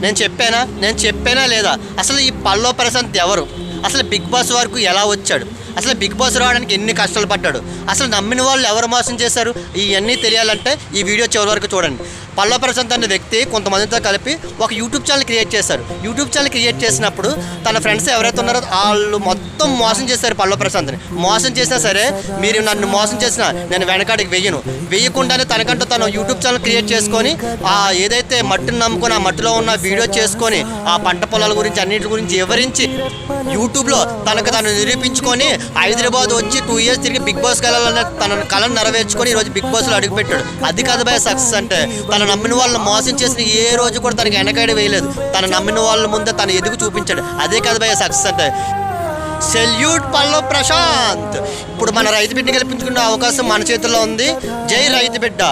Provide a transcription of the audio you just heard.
నేను చెప్పానా లేదా? అసలు ఈ పల్లవ ప్రశాంత్ ఎవరు? అసలు బిగ్ బాస్ వరకు ఎలా వచ్చాడు? అసలు బిగ్ బాస్ రావడానికి ఎన్ని కష్టాలు పడ్డాడు? అసలు నమ్మిన వాళ్ళు ఎవరు మోసం చేశారు? ఇవన్నీ తెలియాలంటే ఈ వీడియో చివరి వరకు చూడండి. పల్లవ ప్రశాంత్ అనే వ్యక్తి కొంతమందితో కలిపి ఒక యూట్యూబ్ ఛానల్ క్రియేట్ చేశారు. యూట్యూబ్ ఛానల్ క్రియేట్ చేసినప్పుడు తన ఫ్రెండ్స్ ఎవరైతే ఉన్నారో వాళ్ళు మొత్తం మోసం చేశారు పల్లవ ప్రశాంత్ని. మోసం చేసినా సరే, మీరు నన్ను మోసం చేసినా నేను వెనకాడికి వేయకుండానే తనకంటూ తను యూట్యూబ్ ఛానల్ క్రియేట్ చేసుకొని ఏదైతే మట్టిని నమ్ముకొని ఆ మట్టిలో ఉన్న వీడియో చేసుకొని ఆ పంట పొలాల గురించి అన్నింటి గురించి వివరించి యూట్యూబ్లో తనకు తను నిరూపించుకొని హైదరాబాద్ వచ్చి 2 years తిరిగి బిగ్ బాస్కి వెళ్ళాలన్న తన కళను నెరవేర్చుకొని ఈరోజు బిగ్ బాస్లో అడుగుపెట్టాడు. అది కాదు భయ సక్సెస్ అంటే. తన నమ్మిన వాళ్ళని మోసం చేసిన ఏ రోజు కూడా తనకి వెనకాడి వేయలేదు. తన నమ్మిన వాళ్ళ ముందే తను ఎదుగు చూపించాడు. అదే కాదు భయ సక్సెస్ అంటే. సెల్యూట్ పల్లవ ప్రశాంత్. ఇప్పుడు మన రైతు బిడ్డ గెలిపించుకునే అవకాశం మన చేతుల్లో ఉంది. జై రైతు బిడ్డ.